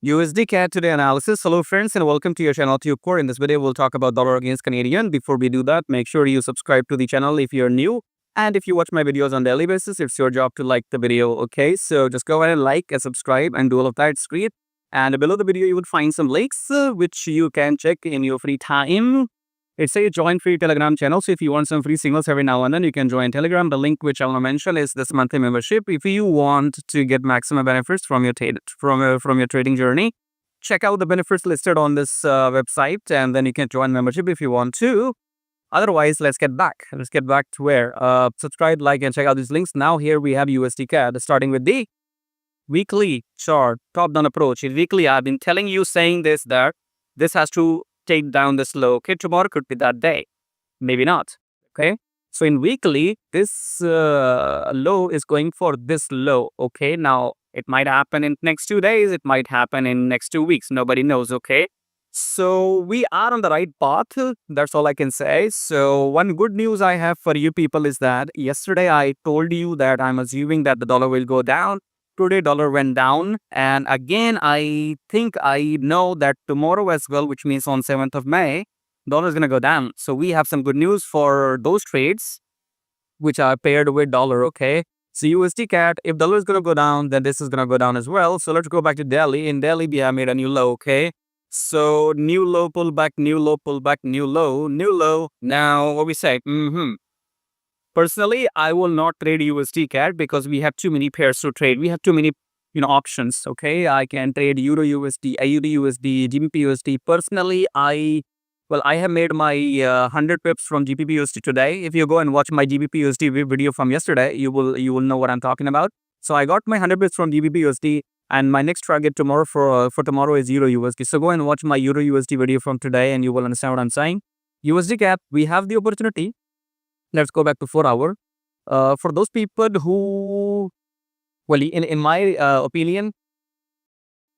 USDCAD today analysis. Hello friends and welcome to your channel TubeCore. In this video, we'll talk about dollar against Canadian. Before we do that, make sure you subscribe to the channel if you're new. And if you watch my videos on daily basis, it's your job to like the video, okay? So just go ahead and like and subscribe and do all of that. It's great. And below the video, you would find some links which you can check in your free time. It's a join free Telegram channel. So if you want some free signals every now and then, you can join Telegram. The link which I want to mention is this monthly membership. If you want to get maximum benefits from your trading journey, check out the benefits listed on this website, and then you can join membership if you want to. Otherwise, let's get back. Let's get back to where subscribe, like, and check out these links. Now here we have USDCAD starting with the weekly chart, top-down approach. In weekly, I've been telling you, saying this, that this has to take down this low. Okay, tomorrow could be that day, maybe not. Okay, so in weekly, this low is going for this low. Okay, now it might happen in next 2 days, it might happen in next 2 weeks, nobody knows. Okay, so we are on the right path, that's all I can say. So one good news I have for you people is that yesterday I told you that I'm assuming that the dollar will go down. Today dollar went down, and again I think I know that tomorrow as well, which means on 7th of May, dollar is going to go down. So we have some good news for those trades which are paired with dollar. Okay, so USDCAD, if dollar is going to go down, then this is going to go down as well. So let's go back to Delhi. In Delhi, we have made a new low. Okay, so new low, pullback, new low, pullback, new low, new low. Now what we say? Personally, I will not trade USDCAD because we have too many pairs to trade. We have too many, options. Okay, I can trade Euro USD, AUD USD, GBP USD. Personally, I have made my 100 pips from GBP USD today. If you go and watch my GBP USD video from yesterday, you will know what I'm talking about. So I got my 100 pips from GBP USD, and my next target tomorrow for tomorrow is Euro USD. So go and watch my Euro USD video from today, and you will understand what I'm saying. USDCAD, we have the opportunity. Let's go back to 4 hour. For those people who, in my opinion,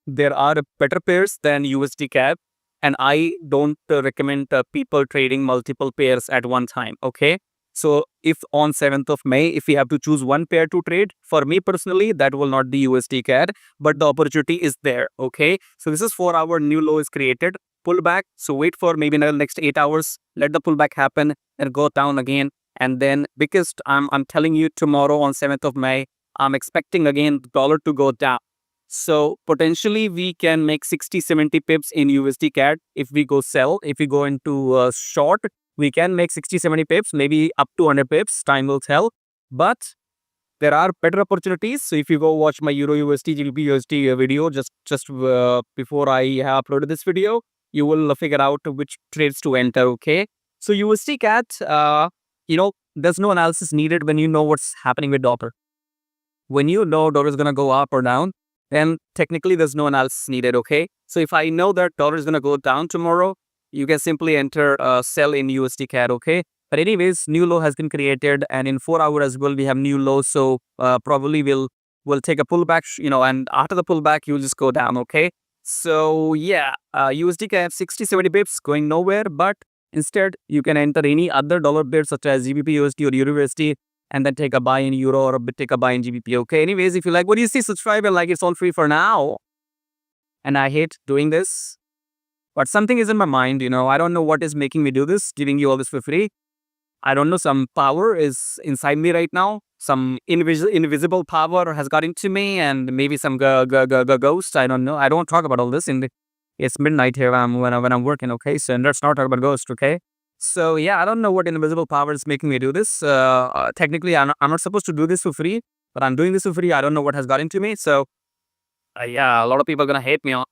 there are better pairs than USDCAD, and I don't recommend people trading multiple pairs at one time. Okay, so if on 7th of May, if we have to choose one pair to trade, for me personally, that will not be USDCAD, but the opportunity is there. Okay, so this is 4 hour new low is created, pullback. So wait for maybe the next 8 hours, let the pullback happen and go down again. And then, because I'm telling you, tomorrow on 7th of May, I'm expecting again the dollar to go down. So potentially we can make 60-70 pips in USDCAD if we go sell. If we go into short, we can make 60-70 pips, maybe up to 100 pips. Time will tell. But there are better opportunities. So if you go watch my Euro USD, GBP USD video just before I have uploaded this video, you will figure out which trades to enter. Okay. So USDCAD, there's no analysis needed when you know what's happening with dollar. When you know dollar is going to go up or down, then technically there's no analysis needed. Okay, so if I know that dollar is going to go down tomorrow, you can simply enter sell in USDCAD. Okay, but anyways, new low has been created, and in 4 hours as well we have new low. So probably we'll take a pullback, and after the pullback you'll just go down. Okay, so yeah, USDCAD 60-70 pips going nowhere, but instead, you can enter any other dollar pair such as GBP USD or Euro USD, and then take a buy in Euro or take a buy in GBP. Okay. Anyways, if you like what you see, subscribe and like. It's all free for now. And I hate doing this, but something is in my mind. I don't know what is making me do this, giving you all this for free. I don't know. Some power is inside me right now. Some invisible power has got into me, and maybe some ghost. I don't know. I don't talk about all this it's midnight here when I'm working. Okay, so let's not talk about ghost. Okay, so yeah, I don't know what invisible power is making me do this. Technically, I'm not supposed to do this for free, but I'm doing this for free. I don't know what has got into me. So yeah, a lot of people are gonna hate me. A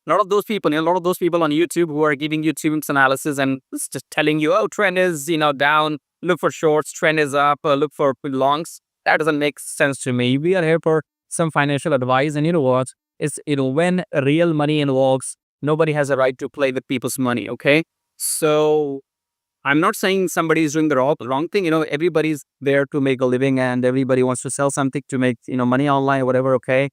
lot of those people, a lot of those people on YouTube who are giving you tunes analysis and just telling you, oh, trend is down, look for shorts, trend is up, look for longs. That doesn't make sense to me. We are here for some financial advice, and you know what? Is when real money involves, nobody has a right to play with people's money. Okay, so I'm not saying somebody is doing the wrong thing. Everybody's there to make a living, and everybody wants to sell something to make money online or whatever. Okay,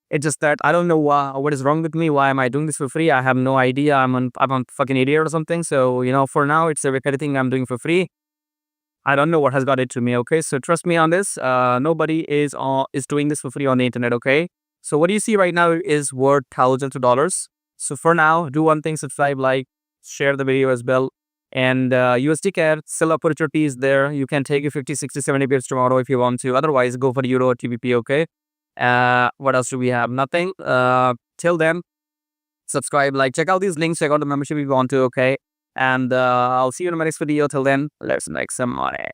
it's just that I don't know what is wrong with me. Why am I doing this for free? I have no idea. I'm a fucking idiot or something. So for now, it's everything I'm doing for free. I don't know what has got it to me. Okay, so trust me on this. Nobody is doing this for free on the internet. Okay. So what you see right now is worth thousands of dollars. So for now, do one thing: subscribe, like, share the video as well. And USDCAD, still opportunities there. You can take your 50, 60, 70 pips tomorrow if you want to. Otherwise, go for Euro or TBP, okay? What else do we have? Nothing. Till then, subscribe, like, check out these links, check out the membership if you want to, okay? And I'll see you in my next video. Till then, let's make some money.